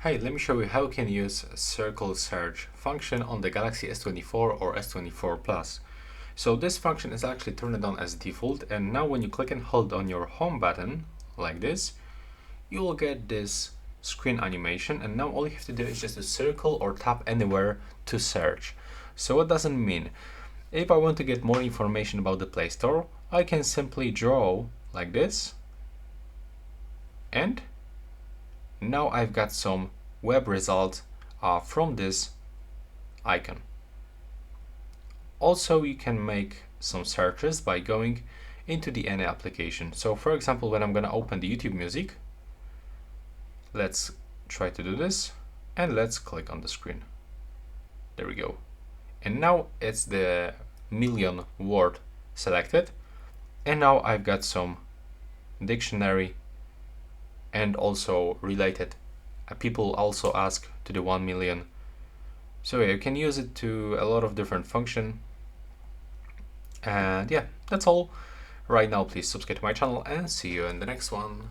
Hey, let me show you how you can use circle search function on the Galaxy S24 or S24 Plus. So this function is actually turned on as default, and now when you click and hold on your home button like this, you will get this screen animation, and now all you have to do is just to circle or tap anywhere to search. So what does it mean? If I want to get more information about the Play Store, I can simply draw like this, and now I've got some web results from this icon. Also, you can make some searches by going into the any application. So for example, when I'm gonna open the YouTube Music, let's try to do this and let's click on the screen. There we go. And now it's the million word selected, and now I've got some dictionary and also related. People also ask to the 1 million. So yeah, you can use it to a lot of different function. And yeah, that's all. Right now, please subscribe to my channel and see you in the next one.